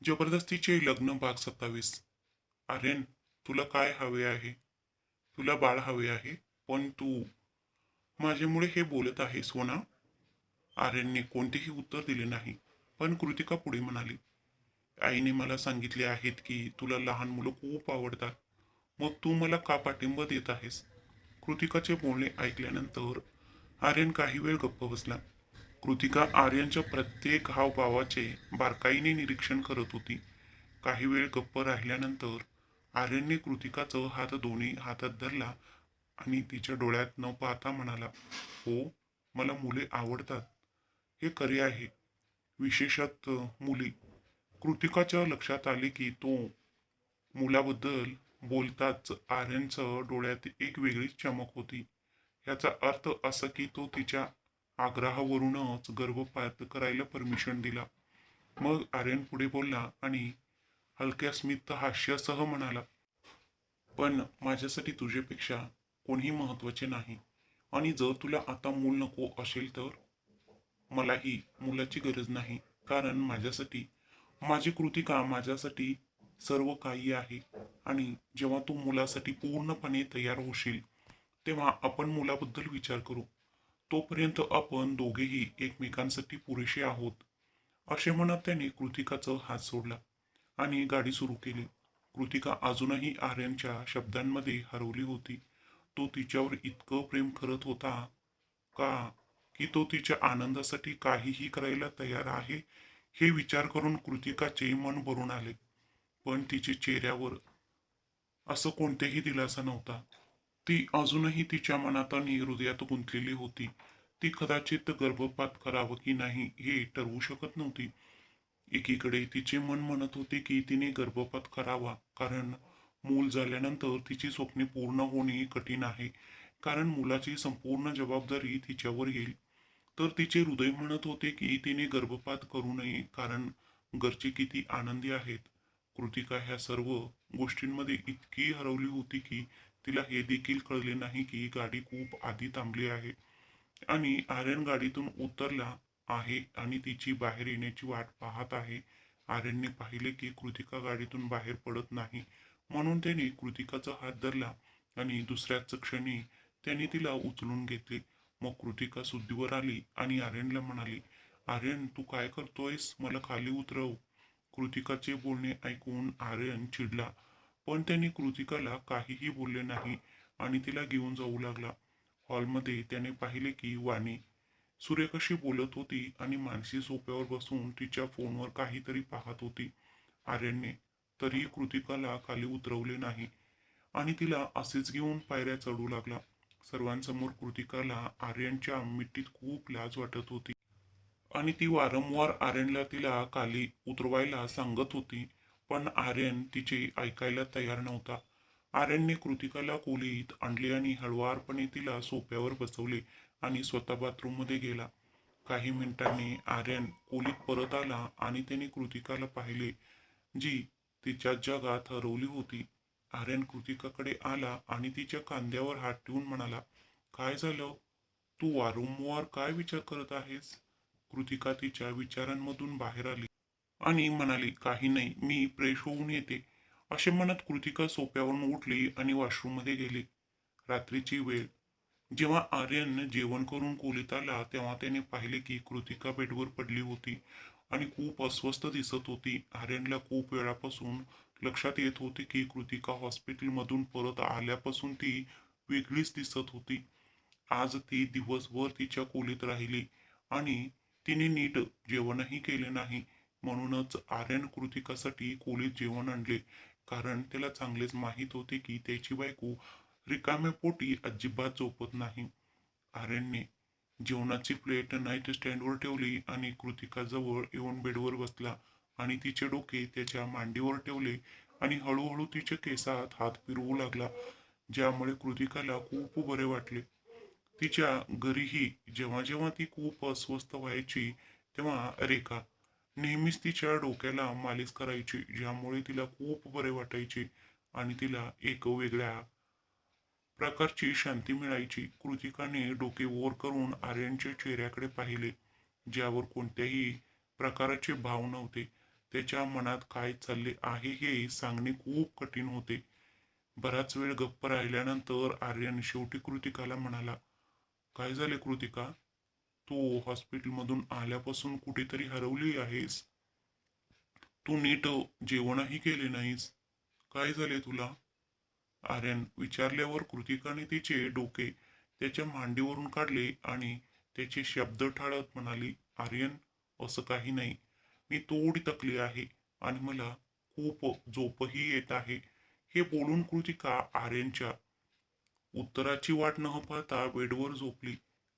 जबरदस्तीचे लग्न भाग 27. आर्यन, तुला काय हवे आहे? तुला बाळ हवे आहे, पण तू माझ्यामुळे हे बोलत आहेस हो ना? आर्यनने कोणतेही उत्तर दिले नाही. पण कृतिका पुढे म्हणाली, आईने मला सांगितले आहेत की तुला लहान मुलं खूप आवडतात. मग तू मला का पाठिंबा देत आहेस? कृतिकाचे बोलणे ऐकल्यानंतर आर्यन काही वेळ गप्प बसला. कृतिका आर्यनच्या प्रत्येक हावभावाचे बारकाईने निरीक्षण करत होती. काही वेळ गप्प राहिल्यानंतर आर्यनने कृतिकाचा हात दोन्ही हातात धरला आणि तिच्या डोळ्यात न पाहता म्हणाला, हो, मला मुले आवडतात. हे खरे आहे. विशेषत मुली. कृतिकाच्या लक्षात आले की तो मुलाबद्दल बोलताच आर्यनच्या डोळ्यात एक वेगळीच चमक होती. याचा अर्थ असा की तो तिच्या आग्रहावरूनच गर्भपात करायला परमिशन दिला. मग आर्यन पुढे बोलला आणि हलक्या स्मित हास्यासह म्हणाला, पण माझ्यासाठी तुझ्यापेक्षा कोणीही महत्वाचे नाही. आणि जर तुला आता मूल नको असेल तर मलाही मुलाची गरज नाही. कारण माझी कृतिका माझ्यासाठी सर्व काही आहे. आणि जेव्हा तू मुलासाठी पूर्णपणे तयार होशील तेव्हा आपण मुलाबद्दल विचार करू. तोपर्यंत आपण दोघेही एकमेकांसाठी पुरेसे आहोत. असे म्हणत त्याने कृतिकाचा हात सोडला आणि गाडी सुरू केली. कृतिका अजूनही आर्यनच्या शब्दांमध्ये हरवली होती. तो तिच्यावर इतकं प्रेम करत होता का, की तो तिच्या आनंदासाठी काहीही करायला तयार आहे. हे विचार करून कृतिकाचे मन भरून आले. पण तिच्या चेहऱ्यावर असं कोणतेही दिलासा नव्हता. ती अजूनही तिच्या मनात आणि हृदयात गुंतलेली होती. ती कदाचित गर्भपात करावं की नाही हे ठरवू शकत नव्हती. एकीकडे तिचे मन म्हणत होते की तिने गर्भपात करावा, कारण मूल झाल्यानंतर तिची स्वप्ने पूर्ण होणे कठीण आहे. कारण मुलाची संपूर्ण जबाबदारी तिच्यावर येईल. तर तिचे हृदय म्हणत होते की तिने गर्भपात करू नये, कारण घरचे किती आनंदी आहेत. कृतिका ह्या सर्व गोष्टींमध्ये इतकी हरवली होती की तिला हे देखील कळले नाही की गाडी खूप आधी थांबली आहे आणि आर्यन गाडीतून उतरला आहे आणि तिची बाहेर येण्याची वाट पाहत आहे. आर्यनने पाहिले की कृतिका गाडीतून बाहेर पडत नाही, म्हणून त्याने कृतिकाचा हात धरला आणि दुसऱ्याच क्षणी त्याने तिला उचलून घेतले. मग कृतिका शुद्धीवर आली आणि आर्यनला म्हणाली, आर्यन, तू काय करतोयस? मला खाली उतरव. कृतिकाचे बोलणे ऐकून आर्यन चिडला, पण त्याने कृतिकाला काहीही बोलले नाही आणि तिला घेऊन जाऊ लागला. हॉलमध्ये त्याने पाहिले की वाणी सूर्यकाशी बोलत होती आणि मानसी सोफ्यावर बसून तिच्या फोनवर काहीतरी पाहत होती. आर्यनने तरीही कृतिकाला खाली उतरवले नाही आणि तिला असेच घेऊन पायऱ्या चढू लागला. सर्वांसमोर कृतिकाला आर्यनच्या मिठीत खूप लाज वाटत होती आणि ती वारंवार आर्यनला तिला खाली उतरवायला सांगत होती, पण आर्यन तिचे ऐकायला तयार नव्हता. आर्यनने कृतिकाला खोलीत आणले आणि हळुवारपणे तिला सोफ्यावर बसवले आणि स्वतः बाथरूममध्ये गेला. काही मिनिटांनी आर्यन खोलीत परत आला आणि त्याने कृतिकाला पाहिले, जी तिच्या जगात हरवली होती. आर्यन कृतिकाकडे आला आणि तिच्या खांद्यावर हात ठेवून म्हणाला, काय झालं? तू वारंवार काय विचार करत आहेस? कृतिका तिच्या विचारांमधून बाहेर आली आणि म्हणाली, काही नाही, मी फ्रेश होऊन येते. असे म्हणत कृतिका सोफ्यावरून उठली आणि वॉशरूममध्ये गेली. रात्रीची वेळ. जेव्हा आर्यन जेवण करून खोलीत आला तेव्हा त्याने पाहिले की कृतिका बेडवर पडली होती आणि खूप अस्वस्थ दिसत होती. आर्यनला खूप वेळापासून लक्षात येत होते की कृतिका हॉस्पिटलमधून परत आल्यापासून ती वेगळीच दिसत होती. आज ती दिवसभर तिच्या खोलीत राहिली आणि तिने नीट जेवणही केले नाही. म्हणूनच आर्यन कृतिकासाठी खोलीत जेवण आणले, कारण त्याला चांगलेच माहीत होते की त्याची बायको रिकाम्या पोटी अजिबात झोपत नाही. आर्यनने जेवणाची प्लेट नाईट स्टँडवर ठेवली आणि कृतिकाजवळ येऊन बेडवर बसला आणि तिचे डोके त्याच्या मांडीवर ठेवले आणि हळूहळू तिच्या केसात हात फिरवू लागला, ज्यामुळे कृतिकाला खूप बरे वाटले. तिच्या घरीही जेव्हा जेव्हा ती खूप अस्वस्थ व्हायची तेव्हा रेखा नेहमीच तिच्या डोक्याला मालिश करायची, ज्यामुळे तिला खूप बरे वाटायचे आणि तिला एक वेगळ्या प्रकारची शांती मिळायची. कृतिकाने डोके वर करून आर्यनच्या चेहऱ्याकडे पाहिले, ज्यावर कोणत्याही प्रकारचे भाव नव्हते. त्याच्या मनात काय चालले आहे हे सांगणे खूप कठीण होते. बराच वेळ गप्प राहिल्यानंतर आर्यन शेवटी कृतिकाला म्हणाला, काय झाले कृतिका? तू हॉस्पिटलमधून आल्यापासून कुठेतरी हरवली आहेस. तू नीट जेवणही केले नाहीस. काय झाले तुला? आर्यन विचारल्यावर कृतिकाने तिचे डोके त्याच्या मांडीवरून काढले आणि त्याचे शब्द टाळत म्हणाली, आर्यन, असं काही नाही. मी थोडी थकली आहे आणि मला खूप झोपही येत आहे. हे बोलून कृतिका आर्यनच्या उत्तराची वाट न पाहता बेडवर झोपली.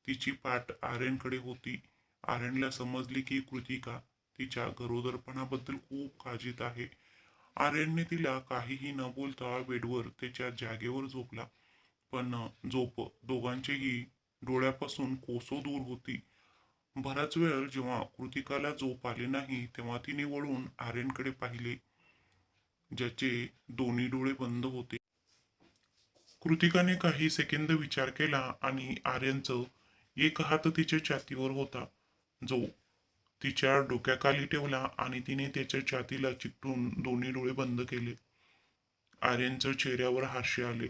तिची पाठ आर्यनकडे होती. आर्यनला समजले की कृतिका तिच्या गरोदरपणाबद्दल खूप काळजीत आहे. आर्यनने तिला काहीही न बोलता बेडवर त्याच्या जागेवर झोपला. पण झोप दोघांचेही डोळ्यापासून कोसो दूर होती. बराच वेळ जेव्हा कृतिकाला झोप आली नाही तेव्हा तिने वळून आर्यनकडे पाहिले, ज्याचे दोन्ही डोळे बंद होते. कृतिकाने काही सेकंद विचार केला आणि आर्यनचं एक हात तिच्या छातीवर होता, जो तिच्या डोक्याखाली ठेवला आणि तिने त्याच्या छातीला चिकटून दोन्ही डोळे बंद केले. आर्यनच्या चेहऱ्यावर हास्य आले.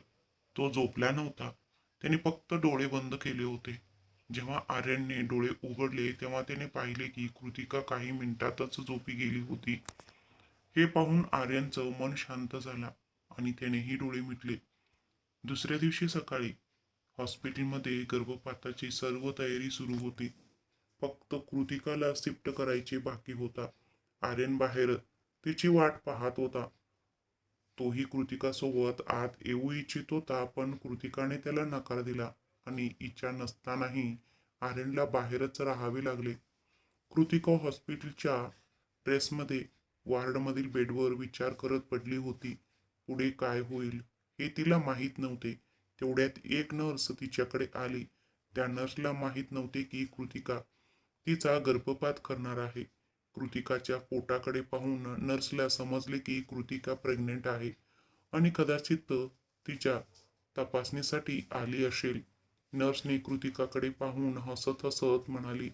तो झोपला नव्हता. त्याने फक्त डोळे बंद केले होते. जेव्हा आर्यनने डोळे उघडले तेव्हा त्याने पाहिले की कृतिका काही मिनिटातच झोपी गेली होती. हे पाहून आर्यनचं मन शांत झालं आणि त्यानेही डोळे मिटले. दुसऱ्या दिवशी सकाळी हॉस्पिटलमध्ये गर्भपाताची सर्व तयारी सुरू होती. फक्त कृतिकाला शिफ्ट करायचे बाकी होता. आर्यन बाहेर तिची वाट पाहत होता. तोही कृतिकासोबत आत येऊ इच्छित होता, पण कृतिकाने त्याला नकार दिला आणि इच्छा नसतानाही आर्यनला बाहेरच राहावे लागले. कृतिका हॉस्पिटलच्या ड्रेसमध्ये वॉर्डमधील बेडवर विचार करत पडली होती. पुढे काय होईल हे तिला माहीत नव्हते. तेवढ्यात एक नर्स तिच्याकडे आली. त्या नर्सला माहीत नव्हते की कृतिका तिचा गर्भपात करणार आहे. कृतिकाच्या पोटाकडे पाहून नर्सला समजले की कृतिका प्रेग्नेंट आहे आणि कदाचित तिच्या तपासणीसाठी आली असेल. नर्सने कृतिकाकडे पाहून हसत हसत म्हणाली,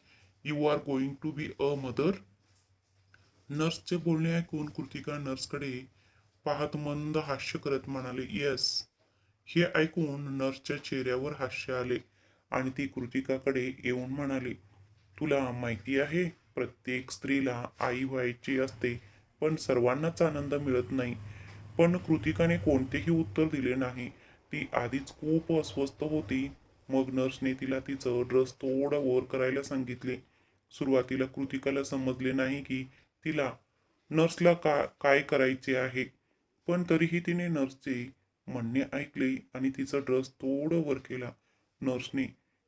you are going to be a mother. नर्सचे बोलणे ऐकून कृतिका नर्सकडे पाहत मंद हास्य करत म्हणाले, येस. हे ऐकून नर्सच्या चेहऱ्यावर हास्य आले आणि ती कृतिकाकडे येऊन म्हणाली, तुला माहिती आहे, प्रत्येक स्त्रीला आई व्हायची असते, पण सर्वांनाच आनंद मिळत नाही. पण कृतिकाने कोणतेही उत्तर दिले नाही. ती आधीच खूप अस्वस्थ होती. मग नर्सने तिला तिचं ड्रेस थोडा वर करायला सांगितले. सुरुवातीला कृतिकाला समजले नाही की तिला नर्सला काय करायचे आहे. पण तरीही तिने नर्सचे म्हणणे ऐकले आणि तिचा ड्रेस थोडं वर केला. नर्सने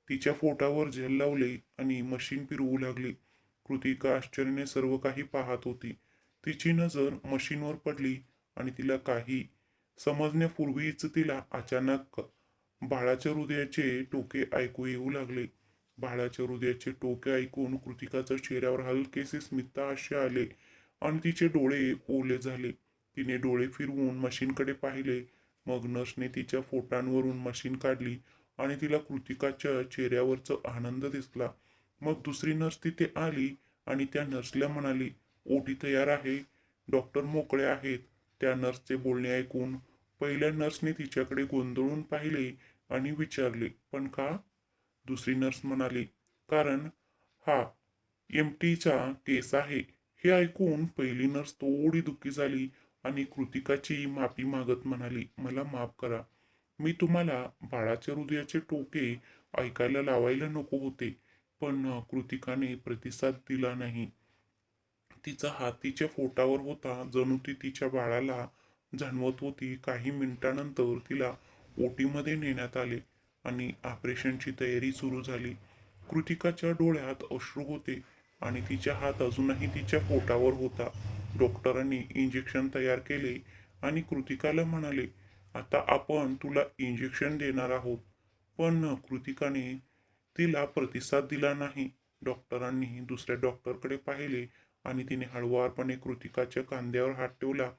तिच्या फोटावर जेल लावले आणि मशीन फिरवू लागली. कृतिका आश्चर्याने सर्व काही पाहत होती. तिची नजर मशीनवर पडली आणि तिला काही समजण्यापूर्वीच तिला अचानक बाळाच्या हृदयाचे टोके ऐकू येऊ लागले. बाळाच्या हृदयाचे टोके ऐकून कृतिकाच्या चेहऱ्यावर हलकेसे स्मित हास्य आले आणि तिचे डोळे ओले झाले. तिने डोळे फिरवून मशीनकडे पाहिले. मग नर्सने तिच्या फोटांवरून मशीन काढली आणि तिला कृतिकाच्या चेहऱ्यावरचा आनंद दिसला. मग दुसरी नर्स तिथे आली आणि त्या नर्सला म्हणाली, ओटी तयार आहे, डॉक्टर मोकळे आहेत. त्या नर्सचे बोलणे ऐकून पहिल्या नर्सने तिच्याकडे गोंधळून पाहिले आणि विचारले, पण का? दुसरी नर्स म्हणाली, कारण हा एमटीचा केस आहे. हे ऐकून पहिली नर्स थोडी दुःखी झाली आणि कृतिकाची माफी मागत म्हणाली, मला माफ करा. मी तुम्हाला बाळाच्या हृदयाचे टोके ऐकायला लावायला नको होते. पण कृतिकाने प्रतिसाद दिला नाही. तिचा हात तिच्या पोटावर होता, जणू ती तिच्या बाळाला जाणवत होती. काही मिनिटांनंतर तिला ओटीमध्ये नेण्यात आले आणि ऑपरेशनची तयारी सुरू झाली. कृतिकाच्या डोळ्यात अश्रू होते आणि तिचा हात अजूनही तिच्या पोटावर होता. डॉक्टरांनी इंजेक्शन तयार केले आणि कृतिकाला म्हणाले, आता आपण तुला इंजेक्शन देणार आहोत. पण कृतिकाने तिला प्रतिसाद दिला नाही. डॉक्टरांनी दुसऱ्या डॉक्टरकडे पाहिले आणि तिने हळुवारपणे कृतिकाच्या खांद्यावर हात ठेवला.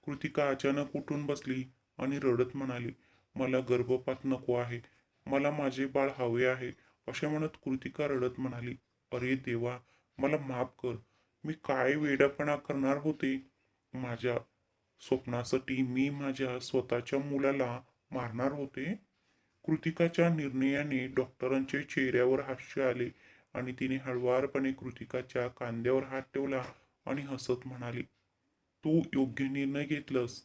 कृतिका अचानक उठून बसली आणि रडत म्हणाली, मला गर्भपात नको आहे. मला माझे बाळ हवे आहे. असे म्हणत कृतिका रडत म्हणाली, अरे देवा, मला माफ कर. मी काय वेडपणा करणार होते. माझ्या स्वप्नासाठी मी माझ्या स्वतःच्या मुलाला मारणार होते. कृतिकाच्या निर्णयाने डॉक्टरांच्या चेहऱ्यावर हास्य आले आणि तिने हळुवारपणे कृतिकाच्या खांद्यावर हात ठेवला आणि हसत म्हणाली, तू योग्य निर्णय घेतलंस.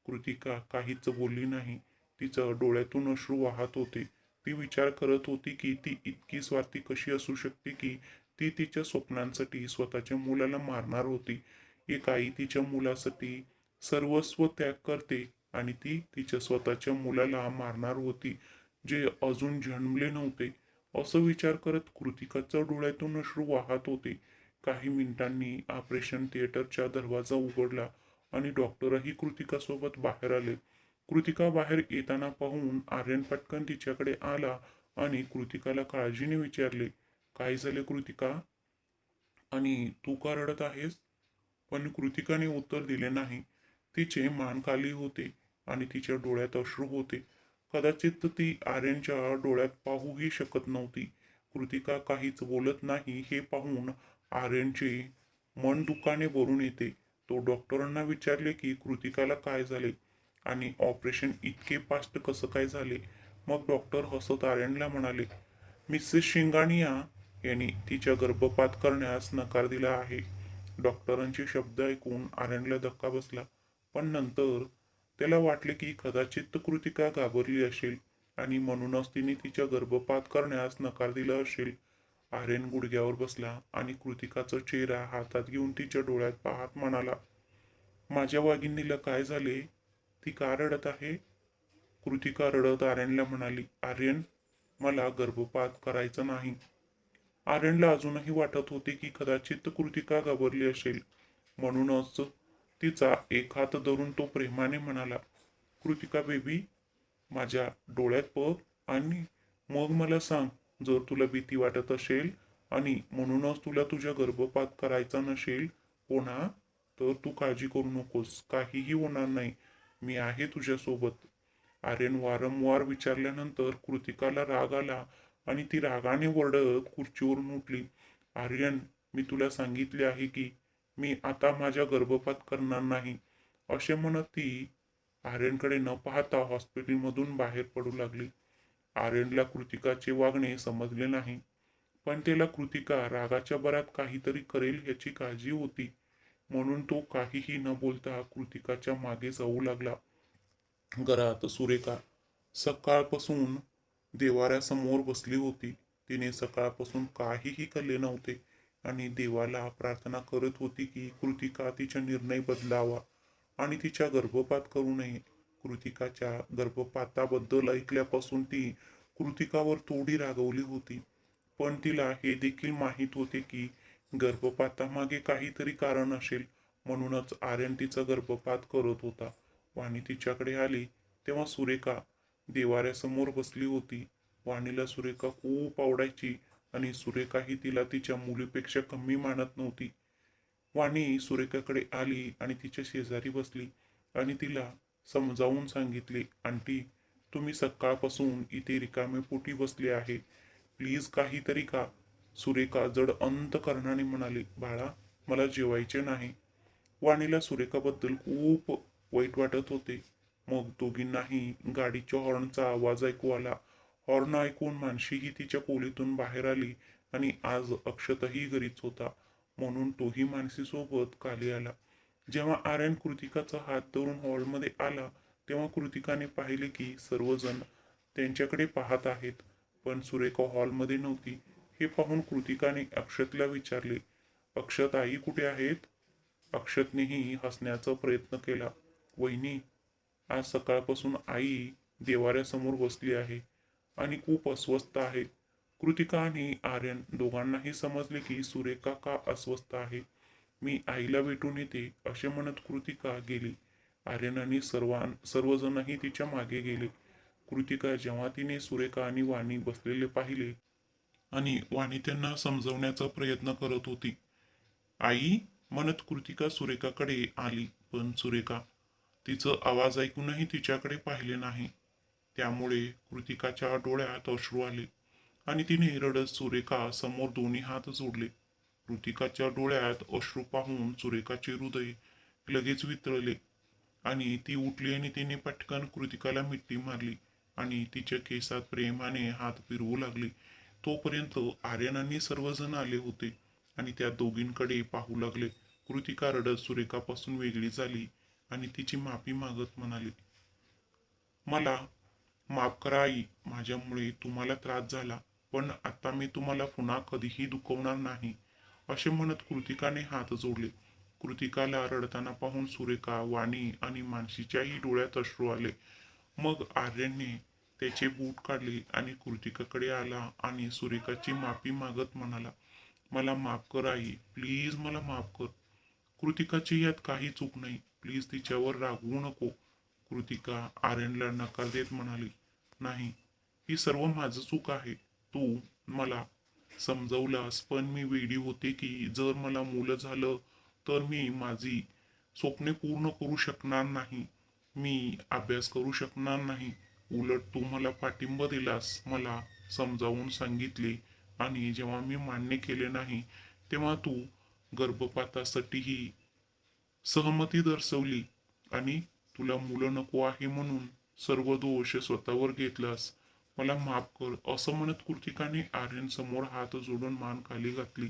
कृतिका काहीच बोलली नाही. तिचं डोळ्यातून अश्रू वाहत होते. ती विचार करत होती की ती इतकी स्वार्थी कशी असू शकते की ती तिच्या स्वप्नांसाठी स्वतःच्या मुलाला मारणार होती. एक आई तिच्या मुलासाठी सर्वस्व त्याग करते आणि ती तिच्या स्वतःच्या मुलाला मारणार होती, जे अजून जन्मले नव्हते. असं विचार करत कृतिकाच्या डोळ्यातून अश्रू वाहत होते. काही मिनिटांनी ऑपरेशन थिएटरचा दरवाजा उघडला आणि डॉक्टरही कृतिकासोबत बाहेर आले. कृतिका बाहेर येताना पाहून आर्यन पटकन तिच्याकडे आला आणि कृतिकाला काळजीने विचारले, काय झाले कृतिका? आणि तू का रडत आहेस? पण कृतिकाने उत्तर दिले नाही. तिचे मान खाली होते आणि तिच्या डोळ्यात अश्रू होते. कदाचित ती आर्यनच्या डोळ्यात पाहूही शकत नव्हती. कृतिका काहीच बोलत नाही हे पाहून आर्यनचे मन दुःखाने भरून येते. तो डॉक्टरांना विचारले की कृतिकाला काय झाले आणि ऑपरेशन इतके फास्ट कसं काय झाले. मग डॉक्टर हसत आर्यनला म्हणाले, मिसेस शिंगानिया यांनी तिच्या गर्भपात करण्यास नकार दिला आहे. डॉक्टरांचे शब्द ऐकून आर्यनला धक्का बसला, पण नंतर त्याला वाटले की कदाचित कृतिका घाबरली असेल आणि म्हणूनच तिने तिच्या गर्भपात करण्यास नकार दिला असेल. आर्यन गुडघ्यावर बसला आणि कृतिकाचा चेहरा हातात घेऊन तिच्या डोळ्यात पाहत म्हणाला, माझ्या वाघिणीला काय झाले? ती का रडत आहे? कृतिका रडत आर्यनला म्हणाली, आर्यन, मला गर्भपात करायचा नाही. आर्यनला अजूनही वाटत होते की कदाचित कृतिका घाबरली असेल. म्हणूनच तिचा एक हात धरून तो प्रेमाने म्हणाला, कृतिका बेबी, माझ्या डोळ्यात बघ आणि मग मला सांग, जर तुला भीती वाटत असेल आणि म्हणूनच तुला तुझ्या गर्भपात करायचा नसेल हो ना, तर तू काळजी करू नकोस. काहीही होणार नाही. मी आहे तुझ्यासोबत. आर्यन वारंवार विचारल्यानंतर कृतिकाला राग आला आणि ती रागाने ओरडत खुर्चीवरून उठली. आर्यन, मी तुला सांगितले आहे की मी आता माझ्या गर्भपात करणार नाही, असे म्हणत ती आर्यनकडे न पाहता हॉस्पिटलमधून बाहेर पडू लागली. आर्यनला कृतिकाचे वागणे समजले नाही, पण त्याला कृतिका रागाच्या भरात काहीतरी करेल याची काळजी होती. म्हणून तो काहीही न बोलता कृतिकाच्या मागे जाऊ लागला. घरात सुरेखा सकाळपासून देवाऱ्यासमोर बसली होती. तिने सकाळपासून काहीही खाल्ले नव्हते आणि देवाला प्रार्थना करत होती की कृतिका तिचा निर्णय बदलावा आणि तिच्या गर्भपात करू नये. कृतिकाच्या गर्भपाताबद्दल ऐकल्यापासून ती कृतिकावर थोडी रागवली होती, पण तिला हे देखील माहीत होते की गर्भपातामागे काहीतरी कारण असेल. म्हणूनच आर्यन तिचा गर्भपात करत होता. वाणी तिच्याकडे आली तेव्हा सुरेखा देवाऱ्यासमोर बसली होती. वाणीला सुरेखा खूप आवडायची आणि सुरेखाही तिला तिच्या मुलीपेक्षा कमी मानत नव्हती. वाणी सुरेखाकडे आली आणि तिच्या शेजारी बसली आणि तिला समजावून सांगितले, आंटी, तुम्ही सकाळपासून इथे रिकामे पोटी बसले आहे. प्लीज काहीतरी खा. सुरेखा जड अंतकरणाने म्हणाली, बाळा, मला जेवायचे नाही. वाणीला सुरेखाबद्दल खूप वाईट वाटत होते. मग दोघींनाही गाडीच्या हॉर्नचा आवाज ऐकू आला. हॉर्न ऐकून मानशीही तिच्या खोलीतून बाहेर आली आणि आज अक्षतही घरीच होता, म्हणून तोही मानसीसोबत खाली आला. जेव्हा आर्यन कृतिकाचा हात धरून हॉलमध्ये आला तेव्हा कृतिकाने पाहिले की सर्वजण त्यांच्याकडे पाहत आहेत, पण सुरेखा हॉलमध्ये नव्हती. हे पाहून कृतिकाने अक्षतला विचारले, अक्षत, आई कुठे आहेत? अक्षतनेही हसण्याचा प्रयत्न केला. वहिनी, आज सकाळपासून आई देवाऱ्यासमोर बसली आहे आणि खूप अस्वस्थ आहे. कृतिका आणि आर्यन दोघांनाही समजले की सुरेखा का अस्वस्थ आहे. मी आईला भेटून येते, असे म्हणत कृतिका गेली. आर्यन आणि सर्वजणही तिच्या मागे गेले. कृतिका जेव्हा तिने सुरेखा आणि वाणी बसलेले पाहिले आणि वाणी त्यांना समजवण्याचा प्रयत्न करत होती, आई म्हणत कृतिका सुरेखाकडे आली, पण सुरेखा तिचं आवाज ऐकूनही तिच्याकडे पाहिले नाही. त्यामुळे कृतिकाच्या डोळ्यात अश्रू आले आणि तिने रडत सुरेखा समोर दोन्ही हात जोडले. कृतिकाच्या डोळ्यात अश्रू पाहून सुरेखाचे हृदय लगेच वितळले आणि ती उठली आणि तिने पटकन कृतिकाला मिठी मारली आणि तिच्या केसात प्रेमाने हात फिरवू लागली. तोपर्यंत आर्यन आणि सर्वजण आले होते आणि त्या दोघींकडे पाहू लागले. कृतिका रडत सुरेखापासून वेगळी झाली आणि तिची माफी मागत म्हणाली, मला माफ करा आई, माझ्यामुळे तुम्हाला त्रास झाला, पण आता मी तुम्हाला पुन्हा कधीही दुखवणार नाही. असे म्हणत कृतिकाने हात जोडले. कृतिकाला रडताना पाहून सुरेखा, वाणी आणि मानसीच्याही डोळ्यात अश्रू आले. मग आर्यनने त्याचे बूट काढले आणि कृतिकाकडे आला आणि सुरेखाची माफी मागत म्हणाला, मला माफ कर आई, प्लीज मला माफ कर. कृतिकाची यात काही चूक नाही, प्लीज तिच्यावर रागवू नको. कृतिका आर्यनला नकार देत म्हणाली, नाही, ही सर्व माझं चूक आहे. तू मला समजवलास, पण मी वेडी होते की जर मला मुलं झालं तर मी माझी स्वप्ने पूर्ण करू शकणार नाही, मी अभ्यास करू शकणार नाही. उलट तू मला पाठिंबा दिलास, मला समजावून सांगितले आणि जेव्हा मी मान्य केले नाही तेव्हा तू गर्भपातासाठीही सहमती दर्शवली आणि तुला मुलं नको आहे म्हणून सर्व दोष स्वतःवर घेतलास. मला माफ कर. असं म्हणत कृतिकाने आर्यन समोर हात जोडून मान खाली घातली.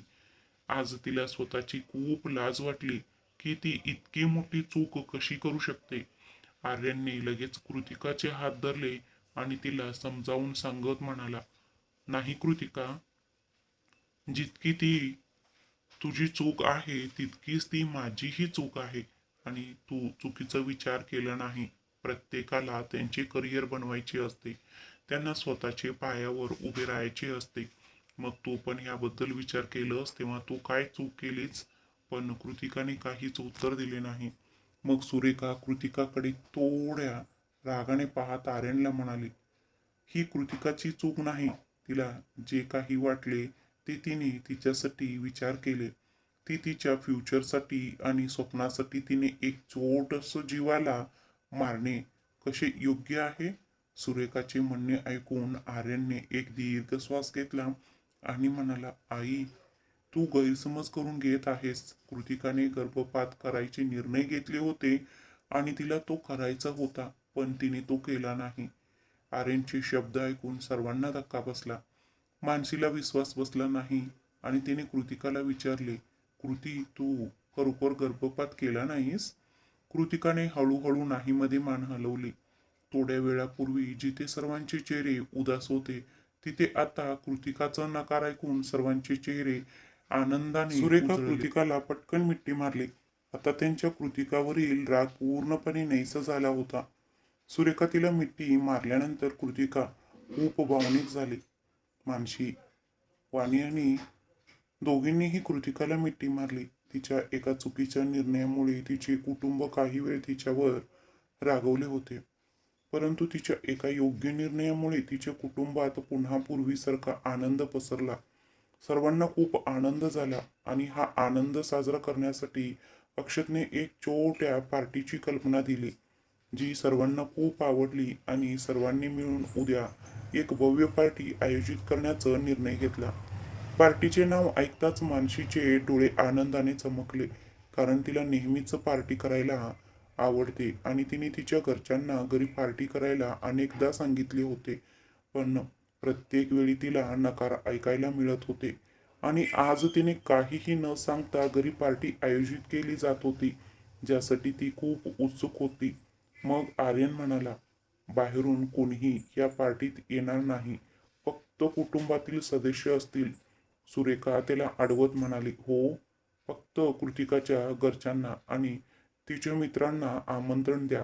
आज तिला स्वतःची खूप लाज वाटली की ती इतकी मोठी चूक कशी करू शकते. आर्यनने लगेच कृतिकाचे हात धरले आणि तिला समजावून सांगत म्हणाला, नाही कृतिका, जितकी ती तुझी चूक आहे तितकीच ती माझीही चूक आहे आणि तू चुकीचा विचार केला नाही. प्रत्येकाला त्यांचे करिअर बनवायचे असते, त्यांना स्वतःचे पायावर उभे राहायचे असते. मग तू पण याबद्दल विचार केलंस तेव्हा तू काय चूक केलीस? पण कृतिकाने काहीच उत्तर दिले नाही. मग सुरेखा कृतिकाकडे थोड्या रागाने पाहत आर्यनला म्हणाली, ही कृतिकाची चूक नाही. तिला जे काही वाटले ते तिने तिच्यासाठी विचार केले. ती तिच्या फ्युचरसाठी आणि स्वप्नासाठी तिने एक छोटंसं जीवाला मारणे कसे योग्य आहे? सुरेखाचे म्हणणे ऐकून आर्यनने एक दीर्घ श्वास घेतला आणि म्हणाला, आई, तू गैरसमज करून घेत आहेस. कृतिकाने गर्भपात करायचे निर्णय घेतले होते आणि तिला तो करायचा होता, पण तिने तो केला नाही. आर्यनचे शब्द ऐकून सर्वांना धक्का बसला. मानसीला विश्वास बसला नाही आणि तिने कृतिकाला विचारले, कृती, तू खरोखर गर्भपात केला नाहीस? कृतिकाने हळूहळू नाही मध्ये मान हलवली. थोड्या वेळापूर्वी जिथे सर्वांचे चेहरे उदास होते तिथे आता कृतिकाचा नकार ऐकून सर्वांचे चेहरे आनंदाने सुरेखा उजळले. कृतिकाला पटकन मिठी मारली. आता त्यांच्या कृतिकावरील राग पूर्णपणे नाहीसा झाला होता. सुरेखा तिला मिठी मारल्यानंतर कृतिका खूप भावनिक झाली. मानसी, वाणी आणि दोघींनीही कृतिकाला मिठी मारली. तिच्या एका चुकीच्या निर्णयामुळे तिचे कुटुंब काही वेळ तिच्यावर रागवले होते, परंतु तिच्या एका योग्य निर्णयामुळे तिच्या कुटुंबात पुन्हा पूर्वीसारखा आनंद पसरला. सर्वांना खूप आनंद झाला आणि हा आनंद साजरा करण्यासाठी अक्षतने एक छोट्या पार्टीची कल्पना दिली, जी सर्वांना खूप आवडली आणि सर्वांनी मिळून उद्या एक भव्य पार्टी आयोजित करण्याचा निर्णय घेतला. पार्टीचे नाव ऐकताच मानसीचे डोळे आनंदाने चमकले, कारण तिला नेहमीच पार्टी करायला आवडते आणि तिने तिच्या घरच्यांना घरी पार्टी करायला अनेकदा सांगितले होते, पण प्रत्येक वेळी तिला नकार ऐकायला मिळत होते. आणि आज तिने काहीही न सांगता घरी पार्टी आयोजित केली जात होती, ज्यासाठी ती खूप उत्सुक होती. मग आर्यन म्हणाला, बाहेरून कोणीही या पार्टीत येणार नाही, फक्त कुटुंबातील सदस्य असतील. सुरेखा त्याला अडवत म्हणाली, हो, फक्त कृतिकाच्या घरच्यांना आणि तिच्या मित्रांना आमंत्रण द्या.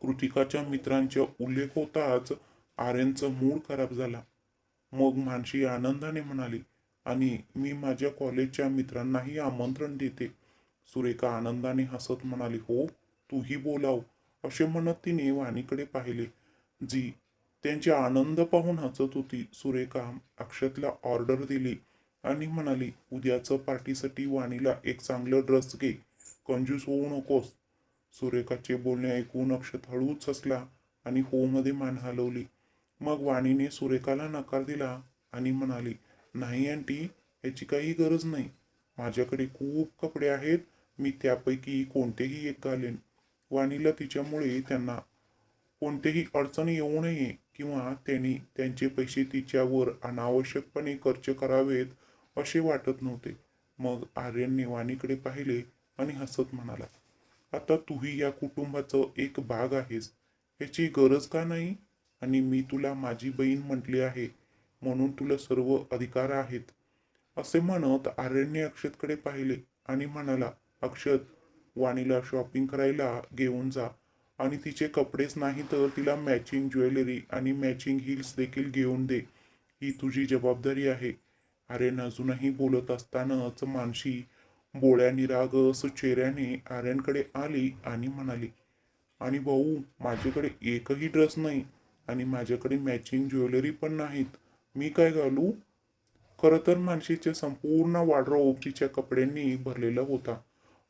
कृतिकाच्या मित्रांचा उल्लेख होताच आर्यनचा मूड खराब झाला. मग मानसी आनंदाने म्हणाली, आणि मी माझ्या कॉलेजच्या मित्रांनाही आमंत्रण देते. सुरेखा आनंदाने हसत म्हणाली, हो, तूही बोलाव. असे म्हणत तिने वाणीकडे पाहिले, जी त्यांचे आनंद पाहून हसत होती. सुरेखा अक्षतला ऑर्डर दिली आणि म्हणाली, उद्याचं पार्टीसाठी वाणीला एक चांगलं ड्रेस घे, कंजूस होऊ नकोस. सुरेखाचे बोलणे ऐकून अक्षत हळूच हसला आणि हो मध्ये मान हलवली. मग वाणीने सुरेखाला नकार दिला आणि म्हणाली, नाही आंटी, याची काही गरज नाही. माझ्याकडे खूप कपडे आहेत, मी त्यापैकी कोणतेही एक घालेन. वाणीला तिच्यामुळे त्यांना कोणतेही अडचण येऊ नये किंवा त्यांनी त्यांचे पैसे तिच्यावर अनावश्यकपणे खर्च करावेत असे वाटत नव्हते. मग आर्यनने वाणीकडे पाहिले आणि हसत म्हणाला, आता तूही या कुटुंबाचं एक भाग आहेस. याची गरज का नाही? आणि मी तुला माझी बहीण म्हटली आहे म्हणून तुला सर्व अधिकार आहेत. असे म्हणत आर्यनने अक्षतकडे पाहिले आणि म्हणाला, अक्षत, वाणीला शॉपिंग करायला घेऊन जा आणि तिचे कपडेच नाही तर तिला मॅचिंग ज्वेलरी आणि मॅचिंग हिल्स देखील घेऊन दे. ही तुझी जबाबदारी आहे. आर्यन अजूनही बोलत असतानाच मानशी बोळ्या निरागस चेहऱ्याने आर्यनकडे आली आणि म्हणाली, आणि भाऊ, माझ्याकडे एकही ड्रेस नाही आणि माझ्याकडे मॅचिंग ज्वेलरी पण नाहीत. मी काय घालू? खरं तर मानशीचे संपूर्ण वार्डरोब तिच्या कपड्यांनी भरलेला होता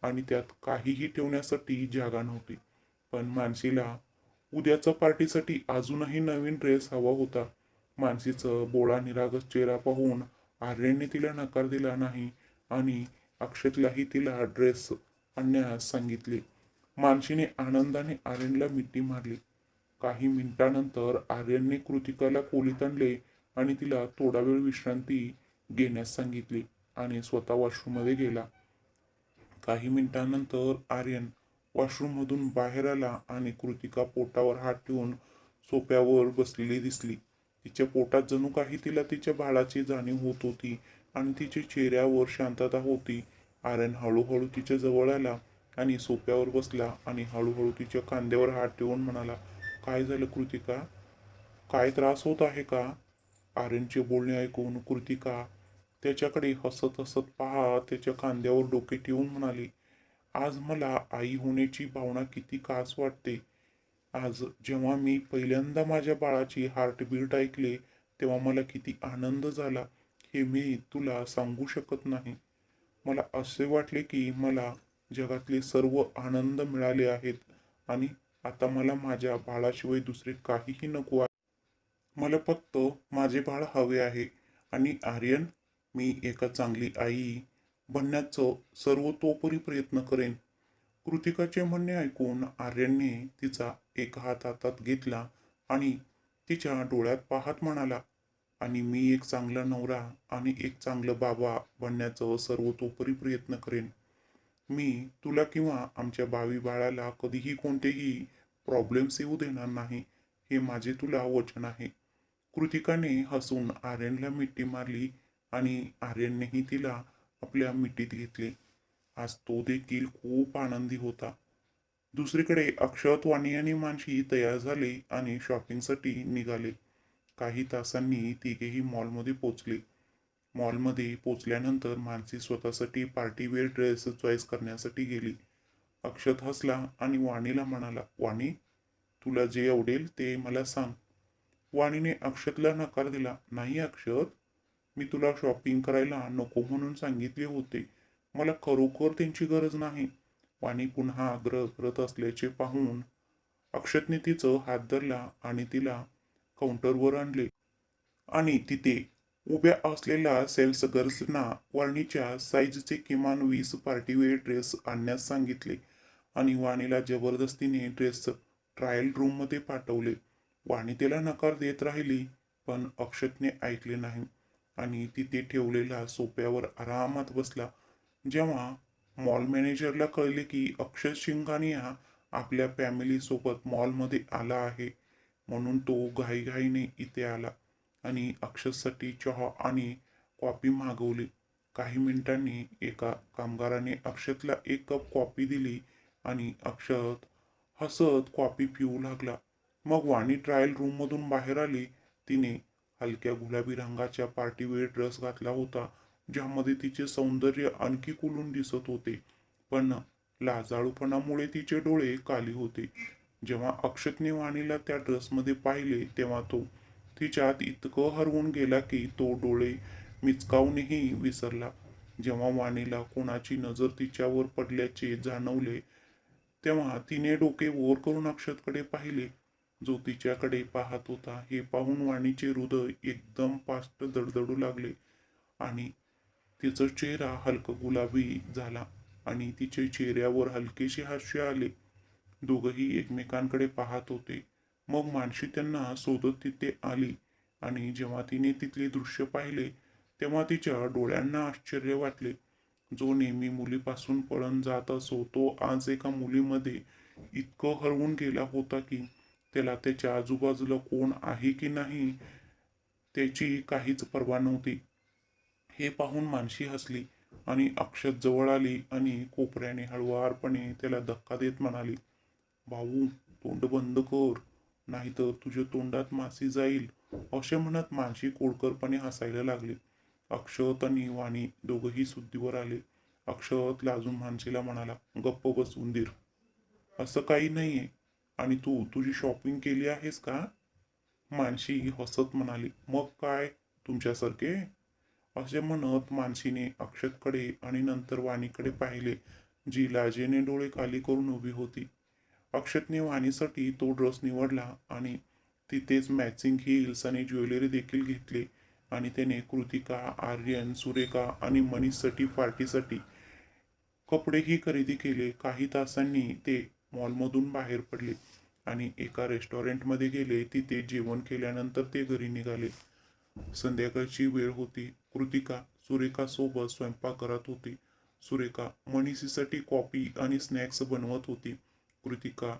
आणि त्यात काहीही ठेवण्यासाठी जागा नव्हती. पण मानसीला उद्याच्या पार्टीसाठी अजूनही नवीन ड्रेस हवा होता. मानसीचं बोळा निरागस चेहरा पाहून आर्यनने तिला नकार दिला नाही आणि अक्षतलाही तिला ड्रेस आणण्यास सांगितले. मानसीने आनंदाने आर्यनला मिठी मारली. काही मिनिटांनंतर आर्यनने कृतिकाला खोलीत आणले आणि तिला थोडा वेळ विश्रांती घेण्यास सांगितले आणि स्वतः वॉशरूममध्ये गेला. काही मिनिटांनंतर आर्यन वॉशरूममधून बाहेर आला आणि कृतिका पोटावर हात ठेवून सोफ्यावर बसलेली दिसली. तिच्या पोटात जणू काही तिला तिच्या बाळाची जाणीव होत होती आणि तिच्या चेहऱ्यावर शांतता होती. आर्यन हळूहळू तिच्या जवळ आला आणि सोफ्यावर बसला आणि हळूहळू तिच्या खांद्यावर हात ठेवून म्हणाला, काय झालं कृतिका? काय त्रास होत आहे का? आर्यनचे बोलणे ऐकून कृतिका त्याच्याकडे हसत हसत पाहत त्याच्या खांद्यावर डोके ठेवून म्हणाली, आज मला आई होण्याची भावना किती खास वाटते. आज जेव्हा मी पहिल्यांदा माझ्या बाळाची हार्टबीट ऐकले तेव्हा मला किती आनंद झाला हे मी तुला सांगू शकत नाही. मला असे वाटले की मला जगातले सर्व आनंद मिळाले आहेत आणि आता मला माझ्या बाळाशिवाय दुसरे काहीही नको आहे. मला फक्त माझे बाळ हवे आहे. आणि आर्यन, मी एका चांगली आई बनण्याचं सर्वतोपरी प्रयत्न करेन. कृतिकाचे म्हणणे ऐकून आर्यनने तिचा एक हात हातात घेतला आणि तिच्या डोळ्यात पाहत म्हणाला, आणि मी एक चांगला नवरा आणि एक चांगलं बाबा बनण्याचं सर्वतोपरी प्रयत्न करेन. मी तुला किंवा आमच्या भावी बाळाला कधीही कोणतेही प्रॉब्लेम्स येऊ देणार नाही, हे माझे तुला वचन आहे. कृतिकाने हसून आर्यनला मिठी मारली आणि आर्यननेही तिला आपल्या मिठीत घेतले. आज तो देखील खूप आनंदी होता. दुसरीकडे अक्षत, वाणी आणि मानशी तयार झाले आणि शॉपिंगसाठी निघाले. काही तासांनी तिघेही मॉलमध्ये पोचले. मॉलमध्ये पोचल्यानंतर मानसी स्वतःसाठी पार्टीवेअर ड्रेस चॉईस करण्यासाठी गेली. अक्षत हसला आणि वाणीला म्हणाला, वाणी, तुला जे आवडेल ते मला सांग. वाणीने अक्षतला नकार दिला, नाही अक्षत, मी तुला शॉपिंग करायला नको म्हणून सांगितले होते. मला खरोखर त्यांची गरज नाही. वाणी पुन्हा आग्रह करत असल्याचे पाहून अक्षतने तिचं हात धरला आणि तिला काउंटरवर आणले आणि तिथे उभ्या असलेल्या सेल्स गर्ल्सना वाणीच्या साईजचे किमान 20 पार्टीवेअर ड्रेस आणण्यास सांगितले आणि वाणीला जबरदस्तीने ड्रेस ट्रायल रूममध्ये पाठवले. वाणी तिला नकार देत राहिली पण अक्षतने ऐकले नाही आणि तिथे ठेवलेल्या सोफ्यावर आरामात बसला. जेव्हा मॉल मॅनेजरला कळले की अक्षत शिंगानिया आपल्या फॅमिली सोबत मॉलमध्ये आला आहे म्हणून तो घाईघाईने इथे आला आणि अक्षतसाठी चहा आणि कॉफी मागवली. काही मिनिटांनी एका कामगाराने अक्षतला एक कप कॉफी दिली आणि अक्षत हसत कॉफी पिऊ लागला. मग वाणी ट्रायल रूममधून बाहेर आली. तिने हलक्या गुलाबी रंगाच्या पार्टीवेअर ड्रेस घातला होता ज्यामध्ये तिचे सौंदर्य आणखी खुलून दिसत होते. पण लाजाळूपणामुळे तिचे डोळे काली होते. जेव्हा अक्षतने वाणीला त्या ड्रेसमध्ये पाहिले तेव्हा तो तिच्यात इतकं हरवून गेला की तो डोळे मिचकावूनही विसरला. जेव्हा वाणीला कोणाची नजर तिच्यावर पडल्याचे जाणवले तेव्हा तिने डोके वर करून अक्षतकडे पाहिले जो तिच्याकडे पाहत होता. हे पाहून वाणीचे हृदय एकदम फास्ट धडधडू लागले आणि तिचा चेहरा हलका गुलाबी झाला आणि तिच्या चेहऱ्यावर हलकेसे हास्य आले. दोघंही एकमेकांकडे पाहत होते. मग मानशी त्यांना शोधत तिथे आली आणि जेव्हा तिने तिथले दृश्य पाहिले तेव्हा तिच्या डोळ्यांना आश्चर्य वाटले. जो नेहमी मुलीपासून पळून जात असो तो आज एका मुलीमध्ये इतकं हरवून गेला होता की त्याला त्याच्या आजूबाजूला कोण आहे की नाही त्याची काहीच पर्वा नव्हती. हे पाहून मानशी हसली आणि अक्षत जवळ आली आणि कोपऱ्याने हळुवारपणे त्याला धक्का देत म्हणाली, भाऊ, तोंड बंद कर, नाहीतर तुझ्या तोंडात माशी जाईल. असे म्हणत मानशी खोडकरपणे हसायला लागली. अक्षत आणि वाणी दोघंही शुद्धीवर आले. अक्षत लाजून मानशीला म्हणाला, गप्प बस उंदीर, असं काही नाहीये. आणि तू तुझी शॉपिंग केली आहेस का? मानशी हसत म्हणाली, मग काय, तुमच्यासारखे. असे म्हणत मानसीने अक्षतकडे आणि नंतर वाणीकडे पाहिले, जी लाजेने डोळे खाली करून उभी होती. अक्षतने वाणीसाठी तो ड्रेस निवडला आणि तिथेच मॅचिंग हिल्स आणि ज्वेलरी देखील घेतली आणि त्याने कृतिका, आर्यन, सुरेखा आणि मनीषसाठी पार्टीसाठी कपडेही खरेदी केले. काही तासांनी ते मॉलमधून बाहेर पडले आणि एका रेस्टॉरंटमध्ये गेले. तिथे जेवण केल्यानंतर ते घरी निघाले. संध्याकाळची वेळ होती. कृतिका सुरेखा सोबत स्वयंपाक करत होती. सुरेखा मनीषीसाठी कॉफी आणि स्नॅक्स बनवत होती. कृतिका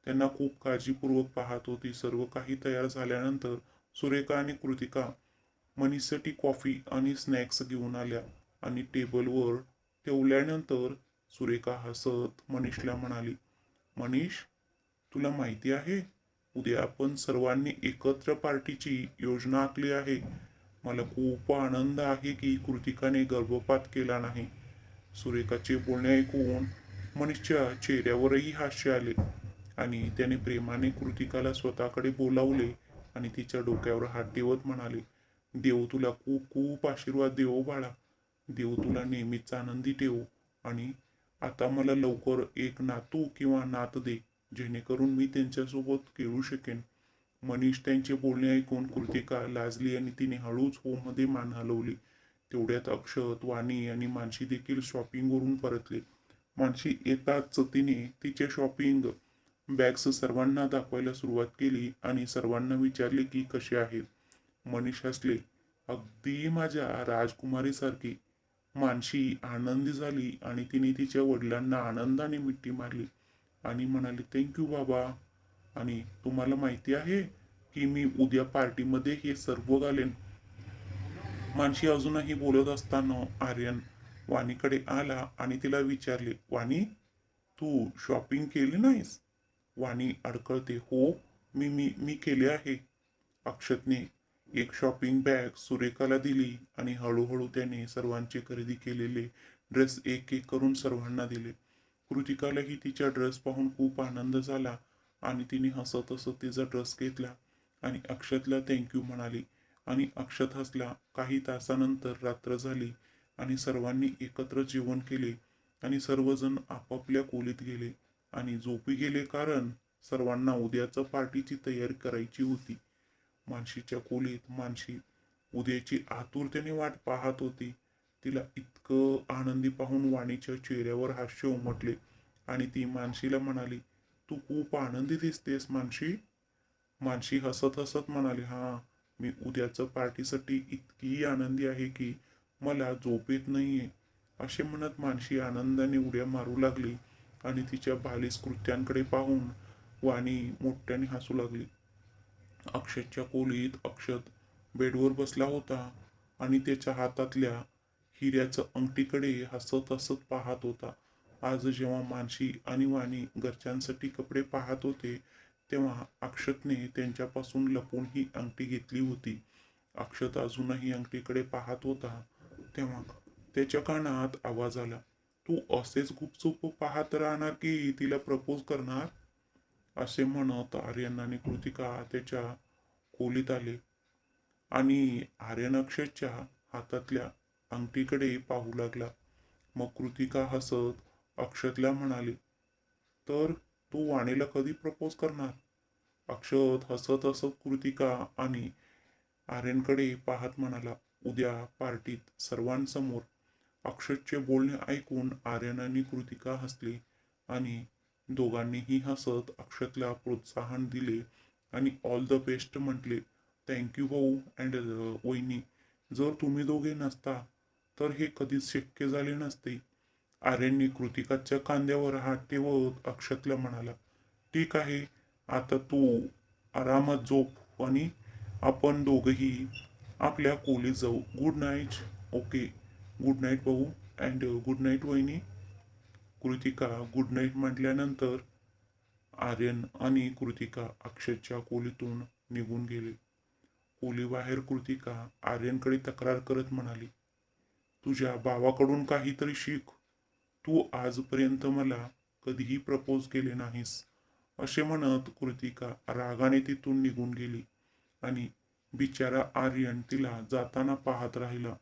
त्यांना खूप काळजीपूर्वक पाहत होती. सर्व काही तयार झाल्यानंतर सुरेखा आणि कृतिका मनीषसाठी कॉफी आणि स्नॅक्स घेऊन आल्या आणि टेबलवर ठेवल्यानंतर सुरेखा हसत मनीषला म्हणाली, मनीष, तुला माहिती आहे, उद्या आपण सर्वांनी एकत्र पार्टीची योजना आखली आहे. मला खूप आनंद आहे की कृतिकाने गर्भपात केला नाही. सुरेखाचे बोलणे ऐकून मनीषच्या चेहऱ्यावरही हास्य आले आणि त्याने प्रेमाने कृतिकाला स्वतःकडे बोलावले आणि तिच्या डोक्यावर हात ठेवत म्हणाले, देव तुला खूप खूप आशीर्वाद देवो बाळा. देव तुला नेहमीच आनंदी ठेवो आणि आता मला लवकर एक नातू किंवा नात दे, जेणेकरून मी त्यांच्यासोबत खेळू शकेन. मनीष त्यांचे बोलणे ऐकून कृतिका लाजली आणि तिने हळूच हो मध्ये मान हलवली. तेवढ्यात अक्षत, वाणी आणि मानशी देखील शॉपिंगवरून परतले. मानशी येताच तिने तिचे शॉपिंग बॅग्स सर्वांना दाखवायला सुरुवात केली आणि सर्वांना विचारले की कसे आहेत. मनीष हसले, अगदी माझ्या राजकुमारीसारखी. मानशी आनंदी झाली आणि तिने तिच्या वडिलांना आनंदाने मिठी मारली आणि म्हणाली, थँक्यू बाबा. आणि तुम्हाला माहिती आहे की मी उद्या पार्टीमध्ये हे सर्व घालेन. मानशी अजूनही बोलत असताना आर्यन वाणीकडे आला आणि तिला विचारले, वाणी, तू शॉपिंग केली नाहीस? वाणी अडकळते, हो, मी मी मी केले आहे. अक्षतने एक शॉपिंग बॅग सुरेखाला दिली आणि हळूहळू त्याने सर्वांचे खरेदी केलेले ड्रेस एक एक करून सर्वांना दिले. कृतिकालाही तिच्या ड्रेस पाहून खूप आनंद झाला आणि तिने हसत हसत तिचा ड्रेस घेतला आणि अक्षतला थँक्यू म्हणाली आणि अक्षत हसला. काही तासानंतर रात्र झाली आणि सर्वांनी एकत्र जेवण केले आणि सर्वजण आपापल्या खोलीत गेले आणि झोपी गेले, कारण सर्वांना उद्याच्या पार्टीची तयारी करायची होती. मानशीच्या खोलीत मानशी उद्याची आतुरतेने वाट पाहत होती. तिला इतकं आनंदी पाहून वाणीच्या चेहऱ्यावर हास्य उमटले आणि ती मानशीला म्हणाली, तू खूप आनंदी दिसतेस मानशी. मानशी हसत हसत म्हणाली, हा, मी उद्याच्या पार्टीसाठी इतकी आनंदी आहे की मला झोप येत नाहीये. असे म्हणत मानशी आनंदाने उड्या मारू लागली आणि तिच्या बालिश कृत्यांकडे पाहून वाणी मोठ्याने हसू लागली. अक्षतच्या खोलीत अक्षत बेडवर बसला होता आणि त्याच्या हातातल्या हिऱ्याच्या अंगठीकडे हसत हसत पाहत होता. आज जेव्हा मानशी आणि वाणी घरच्यांसाठी कपडे पाहत होते तेव्हा अक्षतने त्यांच्यापासून लपून ही अंगठी घेतली होती. अक्षत अजूनही अंगठीकडे पाहत होता तेव्हा त्याच्या कानात आवाज आला, तू असेच गुपचूप पाहत राहणार की तिला प्रपोज करणार? असे म्हणत आर्यन आणि कृतिका त्याच्या खोलीत आले आणि आर्यन अक्षतच्या हातातल्या अंगठीकडे पाहू लागला. मग कृतिका हसत अक्षतला म्हणाली, तर तू वाणीला कधी प्रपोज करणार? अक्षत हसत हसत कृतिका आणि आर्यनकडे पाहत म्हणाला, उद्या पार्टीत सर्वांसमोर. अक्षतचे बोलणे ऐकून आर्यन आणि कृतिका हसली आणि दोघांनीही हसत अक्षतला प्रोत्साहन दिले आणि ऑल द बेस्ट म्हटले. थँक्यू भाऊ अँड वहिनी. जर तुम्ही दोघे नसता तर हे कधीच शक्य झाले नसते. आर्यनने कृतिकाच्या खांद्यावर हात ठेवत अक्षतला म्हणाला, ठीक आहे, आता तू आरामात झोप आणि आपण दोघेही आपल्या खोलीत जाऊ. Good night. Okay. Good night भाऊ अँड गुड नाईट वहिनी. कृतिका गुड नाईट म्हटल्यानंतर आर्यन आणि कृतिका अक्षयच्या खोलीतून निघून गेले. खोलीबाहेर कृतिका आर्यनकडे तक्रार करत म्हणाली, तुझ्या भावाकडून काहीतरी शिक. तू आजपर्यंत मला कधीही प्रपोज केले नाहीस. असे म्हणत कृतिका रागाने तिथून निघून गेली आणि बिचारा आर्यन तिला जाताना पाहत राहिला.